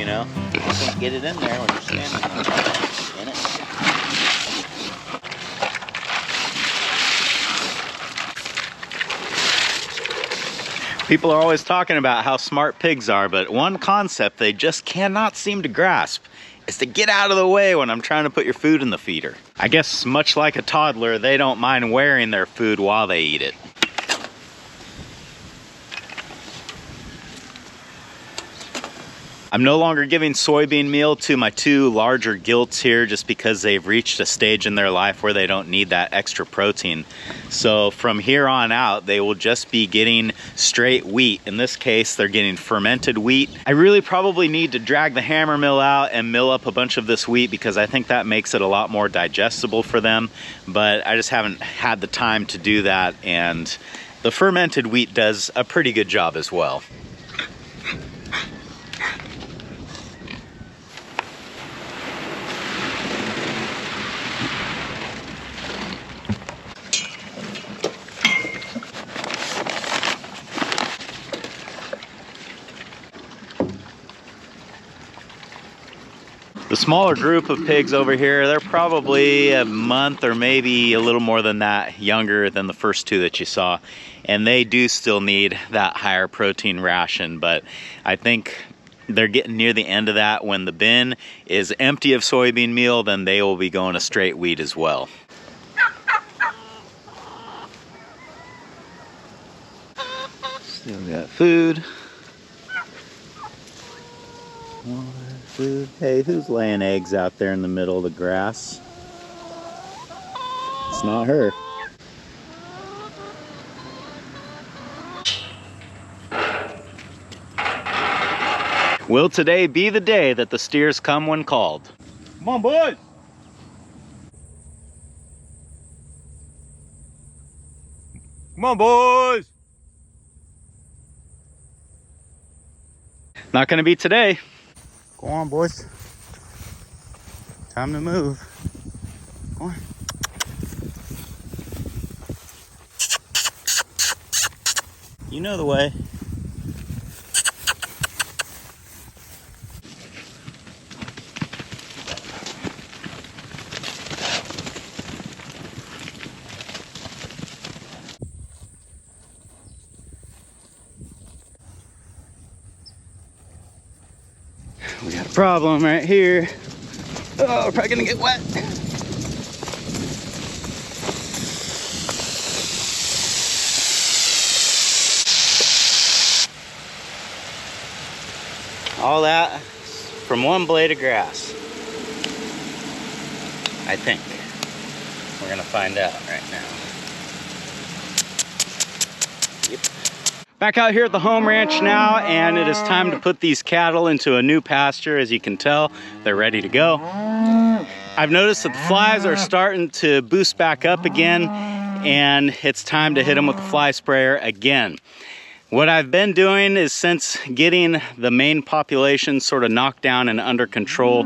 know? You can't get it in there when you're standing there in it. People are always talking about how smart pigs are, but one concept they just cannot seem to grasp is to get out of the way when I'm trying to put your food in the feeder. I guess much like a toddler, they don't mind wearing their food while they eat it. I'm no longer giving soybean meal to my two larger gilts here just because they've reached a stage in their life where they don't need that extra protein. So from here on out, they will just be getting straight wheat. In this case, they're getting fermented wheat. I really probably need to drag the hammer mill out and mill up a bunch of this wheat because I think that makes it a lot more digestible for them, but I just haven't had the time to do that, and the fermented wheat does a pretty good job as well. The smaller group of pigs over here, they're probably a month or maybe a little more than that younger than the first two that you saw. And they do still need that higher protein ration, but I think they're getting near the end of that. When the bin is empty of soybean meal, then they will be going to straight wheat as well. Still got food. Food. Hey, who's laying eggs out there in the middle of the grass? It's not her. Will today be the day that the steers come when called? Come on, boys! Come on, boys! Not gonna be today. Go on, boys. Time to move. Go on. You know the way. We got a problem right here. Oh, we're probably gonna get wet. All that from one blade of grass. I think. We're gonna find out right now. Yep. Back out here at the home ranch now, and it is time to put these cattle into a new pasture. As you can tell, they're ready to go. I've noticed that the flies are starting to boost back up again, and it's time to hit them with the fly sprayer again. What I've been doing is, since getting the main population sort of knocked down and under control,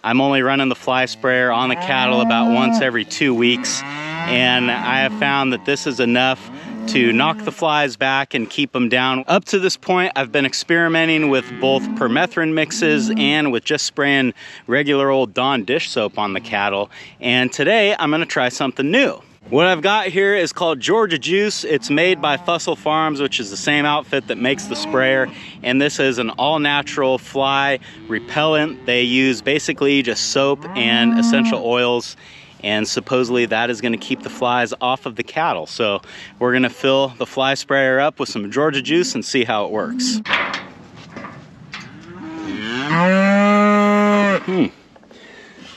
I'm only running the fly sprayer on the cattle about once every 2 weeks, and I have found that this is enough to knock the flies back and keep them down. Up to this point, I've been experimenting with both permethrin mixes and with just spraying regular old Dawn dish soap on the cattle, and today I'm gonna try something new. What I've got here is called Georgia Juice. It's made by Fussel Farms, which is the same outfit that makes the sprayer, and this is an all-natural fly repellent. They use basically just soap and essential oils, and supposedly that is going to keep the flies off of the cattle. So we're going to fill the fly sprayer up with some Georgia Juice and see how it works.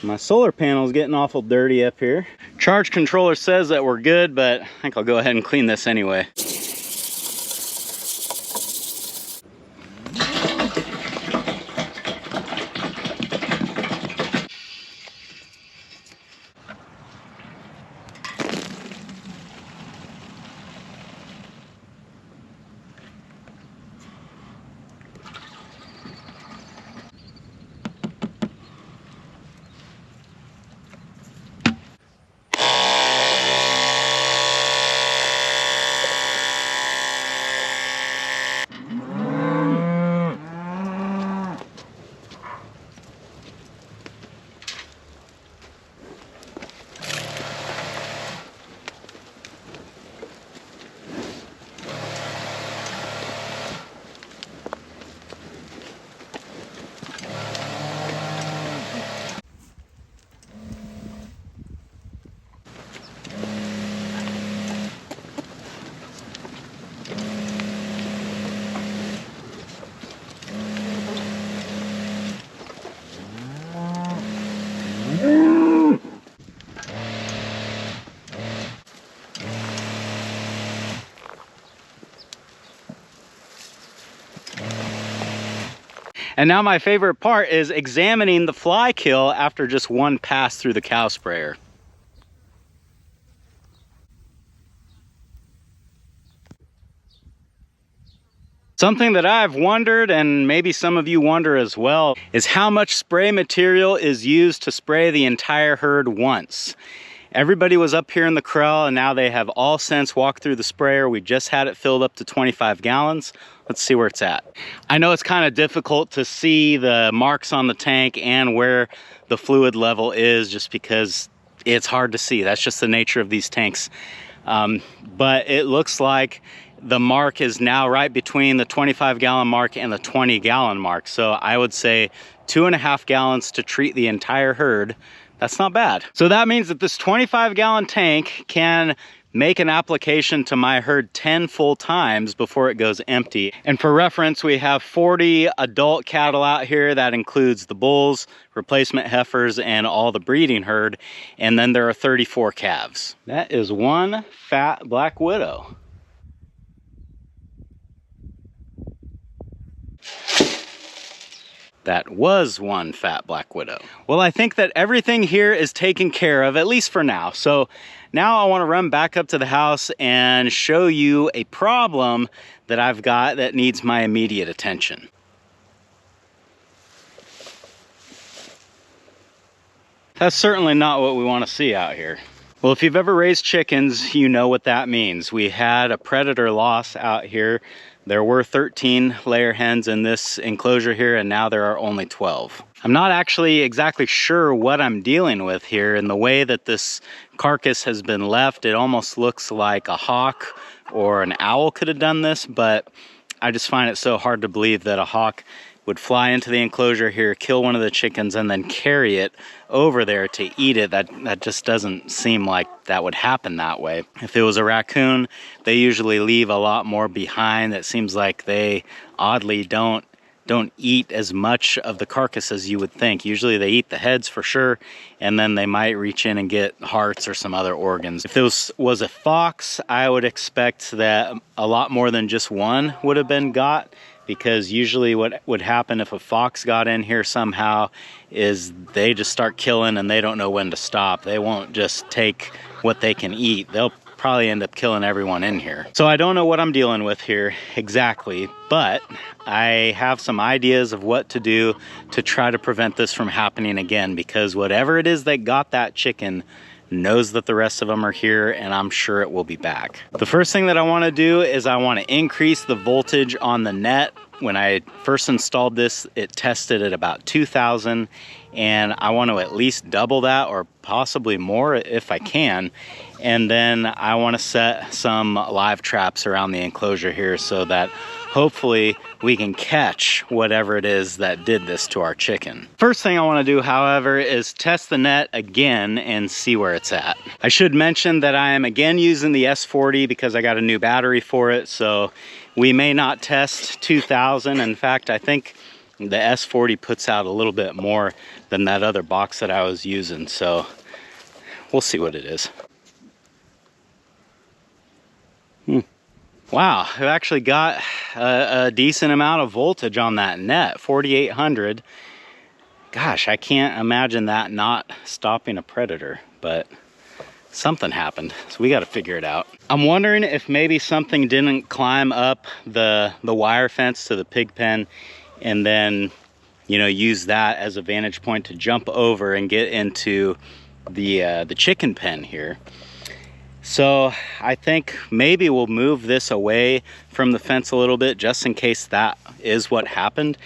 My solar panel is getting awful dirty up here. Charge controller says that we're good, but I think I'll go ahead and clean this anyway. And now my favorite part is examining the fly kill after just one pass through the cow sprayer. Something that I've wondered, and maybe some of you wonder as well, is how much spray material is used to spray the entire herd once. Everybody was up here in the corral, and now they have all since walked through the sprayer. We just had it filled up to 25 gallons. Let's see where it's at. I know it's kind of difficult to see the marks on the tank and where the fluid level is just because it's hard to see. That's just the nature of these tanks. But it looks like the mark is now right between the 25 gallon mark and the 20 gallon mark. So I would say 2.5 gallons to treat the entire herd. That's not bad. So that means that this 25 gallon tank can make an application to my herd 10 full times before it goes empty. And for reference, we have 40 adult cattle out here. That includes the bulls, replacement heifers, and all the breeding herd. And then there are 34 calves. That is one fat black widow. That was one fat black widow. Well, I think that everything here is taken care of, at least for now. So now I want to run back up to the house and show you a problem that I've got that needs my immediate attention. That's certainly not what we want to see out here. Well, if you've ever raised chickens, you know what that means. We had a predator loss out here. There were 13 layer hens in this enclosure here, and now there are only 12. I'm not actually exactly sure what I'm dealing with here. In the way that this carcass has been left, it almost looks like a hawk or an owl could have done this, but I just find it so hard to believe that a hawk would fly into the enclosure here, kill one of the chickens, and then carry it over there to eat it. That just doesn't seem like that would happen that way. If it was a raccoon, they usually leave a lot more behind. It seems like they oddly don't eat as much of the carcass as you would think. Usually they eat the heads for sure, and then they might reach in and get hearts or some other organs. If this was a fox, I would expect that a lot more than just one would have been got, because usually what would happen if a fox got in here somehow is they just start killing and they don't know when to stop. They won't just take what they can eat. They'll probably end up killing everyone in here. So I don't know what I'm dealing with here exactly, but I have some ideas of what to do to try to prevent this from happening again, because whatever it is that got that chicken knows that the rest of them are here, and I'm sure it will be back. The first thing that I want to do is I want to increase the voltage on the net. When I first installed this, it tested at about 2,000, and I want to at least double that or possibly more if I can. And then I want to set some live traps around the enclosure here so that hopefully we can catch whatever it is that did this to our chicken. First thing I want to do, however, is test the net again and see where it's at. I should mention that I am again using the S40 because I got a new battery for it, so we may not test 2,000. In fact, I think the S40 puts out a little bit more than that other box that I was using, so we'll see what it is. Wow, I've actually got a decent amount of voltage on that net, 4,800. Gosh, I can't imagine that not stopping a predator, but something happened, so we got to figure it out. I'm wondering if maybe something didn't climb up the wire fence to the pig pen and then, you know, use that as a vantage point to jump over and get into the chicken pen here. So I think maybe we'll move this away from the fence a little bit just in case that is what happened.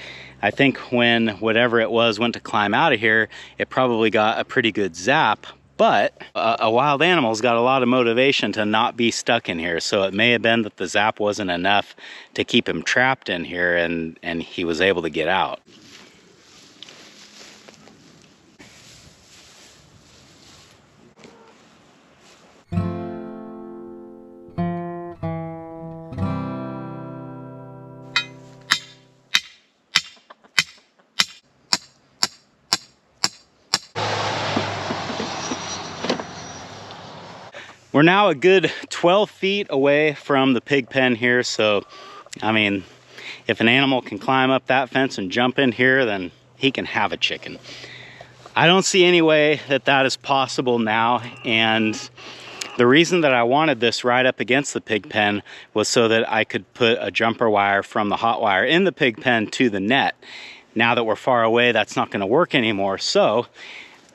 I think when whatever it was went to climb out of here, it probably got a pretty good zap, but a wild animal's got a lot of motivation to not be stuck in here. So it may have been that the zap wasn't enough to keep him trapped in here, and he was able to get out. We're now a good 12 feet away from the pig pen here, so I mean, If an animal can climb up that fence and jump in here, then he can have a chicken. I don't see any way that that is possible now, and the reason that I wanted this right up against the pig pen was so that I could put a jumper wire from the hot wire in the pig pen to the net. Now that we're far away, that's not going to work anymore. So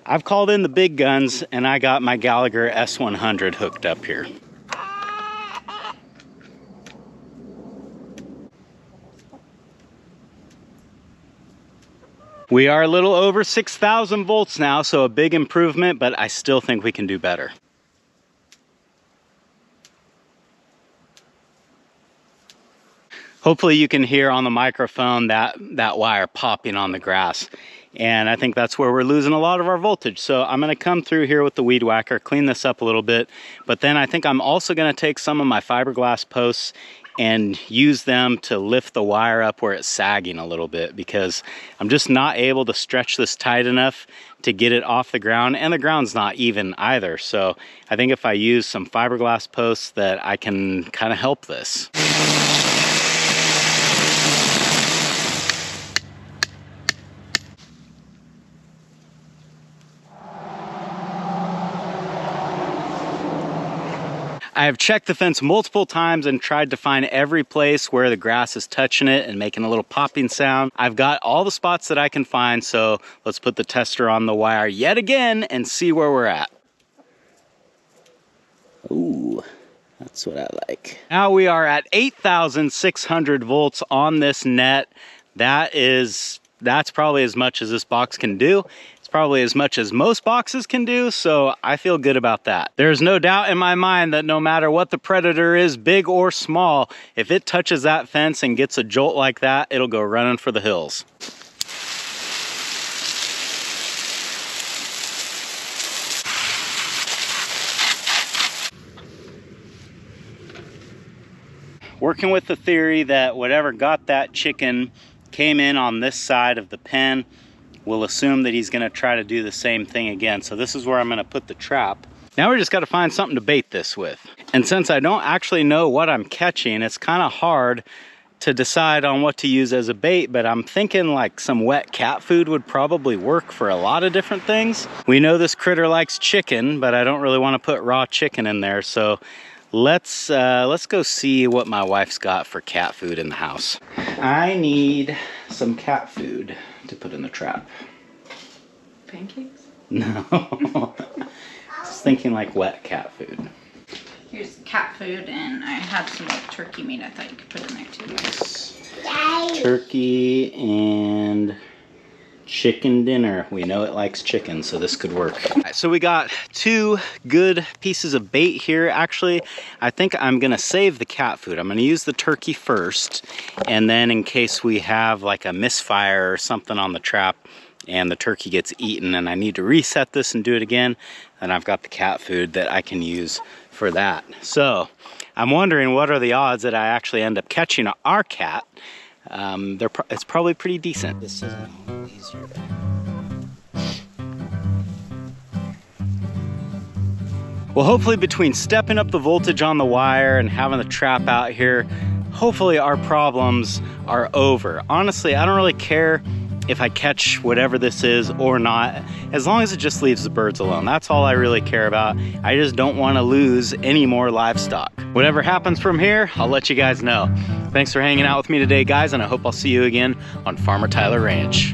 I've called in the big guns, and I got my Gallagher S100 hooked up here. We are a little over 6,000 volts now, so a big improvement, but I still think we can do better. Hopefully you can hear on the microphone that wire popping on the grass. And I think that's where we're losing a lot of our voltage. So I'm gonna come through here with the weed whacker, clean this up a little bit, but then I think I'm also gonna take some of my fiberglass posts and use them to lift the wire up where it's sagging a little bit, because I'm just not able to stretch this tight enough to get it off the ground, and the ground's not even either. So I think if I use some fiberglass posts, that I can kind of help this. I have checked the fence multiple times and tried to find every place where the grass is touching it and making a little popping sound. I've got all the spots that I can find, so let's put the tester on the wire yet again and see where we're at. Ooh, that's what I like. Now we are at 8,600 volts on this net. That's probably as much as this box can do. Probably as much as most boxes can do, so I feel good about that. There's no doubt in my mind that no matter what the predator is, big or small, if it touches that fence and gets a jolt like that, it'll go running for the hills. Working with the theory that whatever got that chicken came in on this side of the pen, we'll assume that he's going to try to do the same thing again. So this is where I'm going to put the trap. Now we just got to find something to bait this with. And since I don't actually know what I'm catching, it's kind of hard to decide on what to use as a bait, but I'm thinking like some wet cat food would probably work for a lot of different things. We know this critter likes chicken, but I don't really want to put raw chicken in there. So let's go see what my wife's got for cat food in the house. I need some cat food to put in the trap. Pancakes? No. Just thinking like wet cat food. Here's cat food, and I had some like turkey meat I thought you could put in there too. Turkey and chicken dinner. We know it likes chicken, so this could work. So we got two good pieces of bait here. Actually, I think I'm gonna save the cat food. I'm gonna use the turkey first, and then in case we have like a misfire or something on the trap and the turkey gets eaten and I need to reset this and do it again, then I've got the cat food that I can use for that. So I'm wondering what are the odds that I actually end up catching our cat. It's probably pretty decent. This is easier. Well, hopefully between stepping up the voltage on the wire and having the trap out here, hopefully our problems are over. Honestly, I don't really care if I catch whatever this is or not, as long as it just leaves the birds alone. That's all I really care about. I just don't want to lose any more livestock. Whatever happens from here, I'll let you guys know. Thanks for hanging out with me today, guys, and I hope I'll see you again on Farmer Tyler Ranch.